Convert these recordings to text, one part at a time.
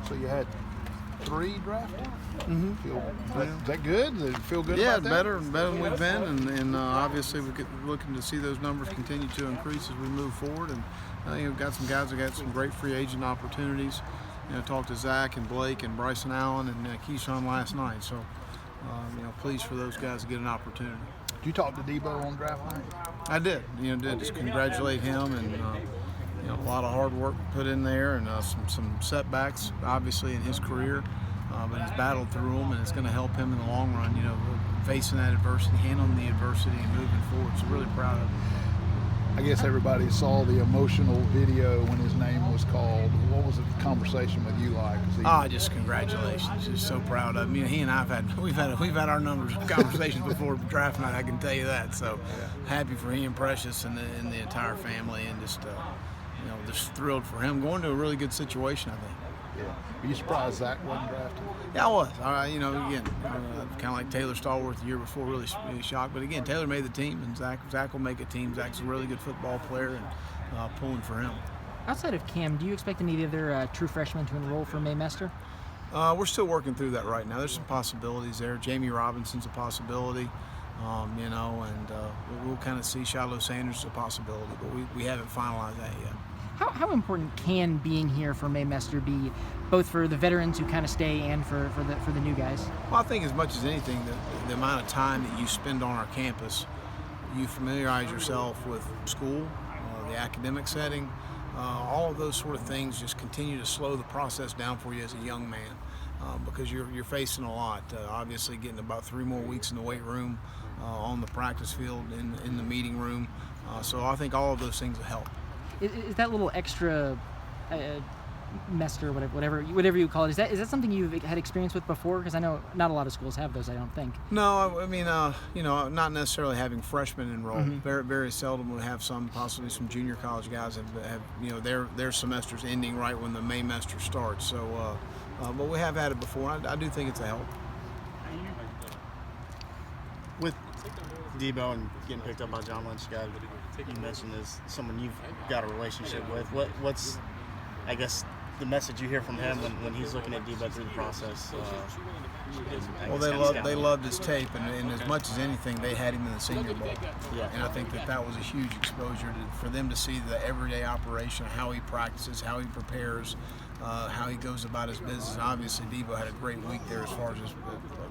So you had 3 drafted? Mm-hmm. Is that good? Does it feel good Yeah, about that? better than we've been, and obviously we're looking to see those numbers continue to increase as we move forward. And got some guys that got some great free agent opportunities. Talked to Zach and Blake and Bryson Allen and Keyshawn last night. So, pleased for those guys to get an opportunity. Did you talk to Debo on draft night? I did. Just congratulate him and a lot of hard work put in there and some setbacks obviously in his career, but he's battled through them and it's going to help him in the long run. Facing that adversity, handling the adversity, and moving forward. So really proud of him. I guess everybody saw the emotional video when his name was called. What was the conversation with you like? Just congratulations. Just so proud of him. He and I've had our numbers of conversations before draft night. I can tell you that. So happy for he and Precious and the entire family, and just thrilled for him going to a really good situation, I think. Yeah. Were you surprised Zach wasn't drafted? Yeah, I was. Again, kind of like Taylor Stallworth the year before, really shocked. But again, Taylor made the team, and Zach will make a team. Zach's a really good football player, and pulling for him. Outside of Cam, do you expect any of the other true freshmen to enroll for Maymester? We're still working through that right now. There's some possibilities there. Jamie Robinson's a possibility, and we'll kind of see. Shiloh Sanders is a possibility, but we haven't finalized that yet. How important can being here for Maymester be, both for the veterans who kind of stay and for the new guys? Well, I think as much as anything, the amount of time that you spend on our campus, you familiarize yourself with school, the academic setting, all of those sort of things just continue to slow the process down for you as a young man, because you're facing a lot. Obviously, getting about 3 more weeks in the weight room, on the practice field, in the meeting room. So I think all of those things will help. Is that little extra mester, whatever you call it, is that something you've had experience with before? Because I know not a lot of schools have those, I don't think. No, I mean, not necessarily having freshmen enroll. Mm-hmm. Very, very seldom we have possibly some junior college guys have their semester's ending right when the Maymester starts. So, but we have had it before. I do think it's a help. With Debo and getting picked up by John Lynch, guy you mentioned is someone you've got a relationship with. What's, I guess, the message you hear from him when he's looking at Debo through the process? They loved his tape, and as much as anything, they had him in the Senior Bowl. Yeah. And I think that was a huge exposure for them to see the everyday operation, how he practices, how he prepares, how he goes about his business. And obviously, Debo had a great week there as far as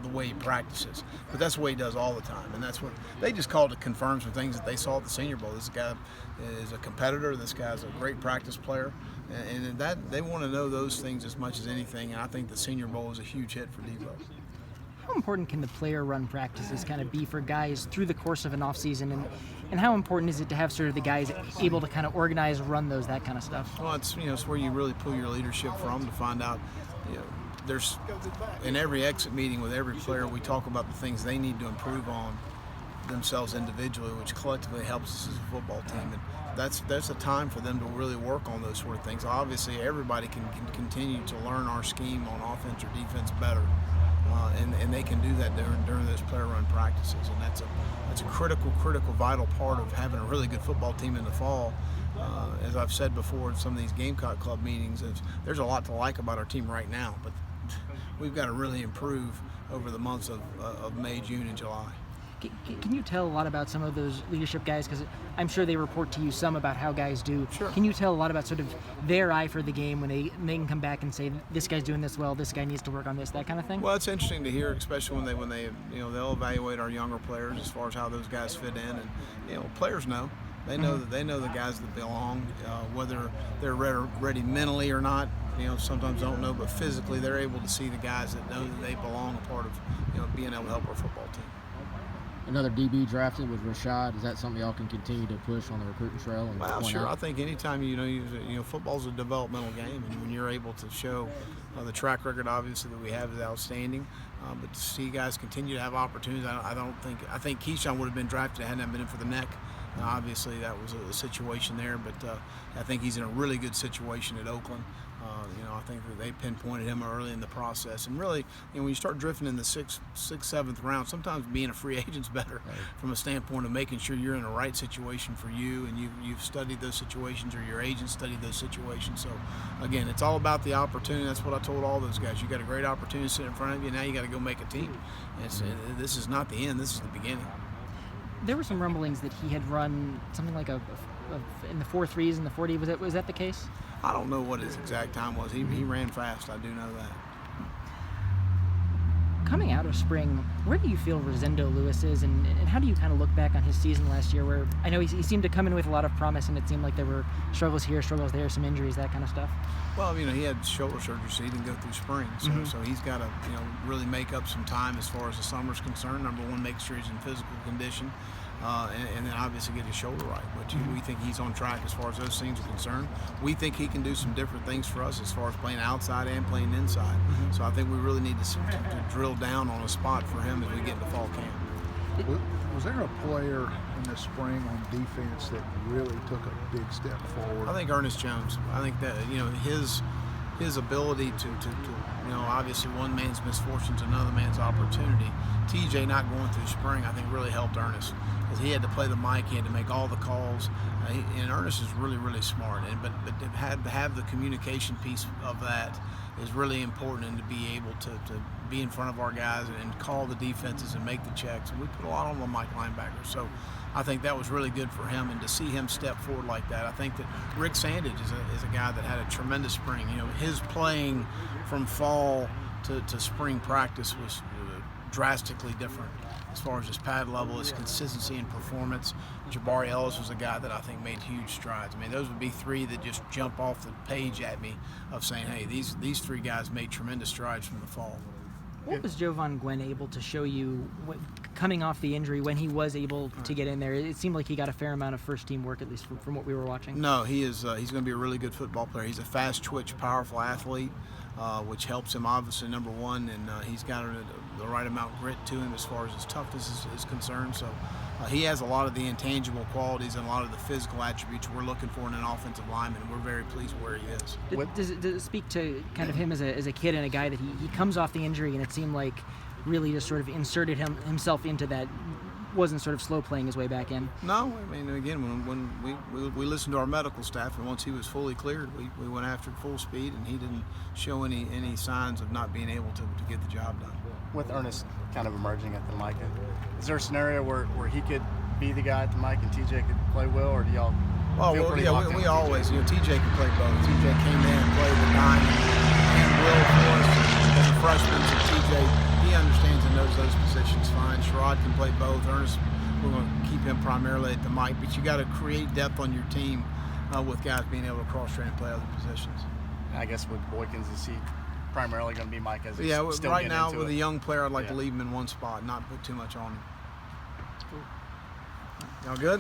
the way he practices. But that's what he does all the time, and that's what they just called to confirm some things that they saw at the Senior Bowl. This guy is a competitor. This guy's a great practice player, and that they want to know those things as much as anything. And I think the Senior Bowl is a huge hit for Debo. How important can the player-run practices kind of be for guys through the course of an off-season, and how important is it to have sort of the guys able to kind of organize, run those, that kind of stuff? Well, it's where you really pull your leadership from to find out. There's in every exit meeting with every player, we talk about the things they need to improve on themselves individually, which collectively helps us as a football team. And that's a time for them to really work on those sort of things. Obviously, everybody can continue to learn our scheme on offense or defense better. And they can do that during those player-run practices, and that's a critical, vital part of having a really good football team in the fall. As I've said before in some of these Gamecock Club meetings, there's a lot to like about our team right now, but we've got to really improve over the months of May, June, and July. Can you tell a lot about some of those leadership guys? Because I'm sure they report to you some about how guys do. Sure. Can you tell a lot about sort of their eye for the game when they can come back and say, this guy's doing this well, this guy needs to work on this, that kind of thing? Well, it's interesting to hear, especially when they they'll evaluate our younger players as far as how those guys fit in, and players know. They know that they know the guys that belong, whether they're ready mentally or not. Sometimes don't know, but physically they're able to see the guys that know that they belong, a part of being able to help our football team. Another DB drafted with Rashad. Is that something y'all can continue to push on the recruiting trail? Well, sure. I think anytime football's a developmental game, and when you're able to show the track record, obviously that we have is outstanding. But to see guys continue to have opportunities, I think Keyshawn would have been drafted had not been in for the neck. Obviously, that was a situation there, but I think he's in a really good situation at Oakland. I think that they pinpointed him early in the process. And really, when you start drifting in the sixth, seventh round, sometimes being a free agent's better from a standpoint of making sure you're in the right situation for you, and you've studied those situations, or your agent studied those situations. So, again, it's all about the opportunity. That's what I told all those guys. You got a great opportunity sitting in front of you. Now you got to go make a team. This is not the end. This is the beginning. There were some rumblings that he had run something like in the 4.3s and the 40. Was that the case? I don't know what his exact time was. He ran fast. I do know that. Coming out of spring, where do you feel Rosendo Lewis is, and how do you kind of look back on his season last year, where I know he seemed to come in with a lot of promise, and it seemed like there were struggles here, struggles there, some injuries, that kind of stuff? Well, he had shoulder surgery, so he didn't go through spring. So he's got to, really make up some time as far as the summer's concerned. Number one, make sure he's in physical condition, and then obviously get his shoulder right. But we think he's on track as far as those things are concerned. We think he can do some different things for us as far as playing outside and playing inside. So I think we really need to drill down on a spot for him as we get into fall camp. Was there a player in the spring on defense that really took a big step forward? I think Ernest Jones. I think that his ability to obviously one man's misfortune is another man's opportunity. TJ not going through spring, I think, really helped Ernest, because he had to play the mic, he had to make all the calls, and Ernest is really, really smart. But to have the communication piece of that is really important, and to be able to be in front of our guys and call the defenses and make the checks. And we put a lot on the Mike linebacker. So I think that was really good for him, and to see him step forward like that. I think that Rick Sandage is a guy that had a tremendous spring. His playing from fall to spring practice was drastically different as far as his pad level, his consistency and performance. Jabari Ellis was a guy that I think made huge strides. Those would be three that just jump off the page at me of saying, hey, these three guys made tremendous strides from the fall. What was Jovan Gwen able to show you coming off the injury when he was able to get in there? It seemed like he got a fair amount of first-team work, at least from what we were watching. No, he's going to be a really good football player. He's a fast-twitch, powerful athlete, which helps him, obviously, number one, and he's got the right amount of grit to him as far as his toughness is concerned. So he has a lot of the intangible qualities and a lot of the physical attributes we're looking for in an offensive lineman, and we're very pleased where he is. Does it speak to kind of him as a kid and a guy that he comes off the injury, and it seemed like really just sort of inserted himself into that, wasn't sort of slow playing his way back in? No, again, when we listened to our medical staff, and once he was fully cleared, we went after full speed, and he didn't show any signs of not being able to get the job done. With Ernest kind of emerging at the mic, is there a scenario where he could be the guy at the mic and TJ could play Will, or do y'all feel pretty locked in we with always, TJ? TJ can play both. TJ came in and played the dime and Will for us as a freshman. So TJ, he understands and knows those positions fine. Sherrod can play both. Ernest, we're going to keep him primarily at the mic, but you got to create depth on your team with guys being able to cross-train and play other positions. I guess with Boykins, is he primarily going to be Mike as he's Yeah, still right getting now into with it? a young player, I'd like to leave him in one spot, not put too much on him. Y'all good?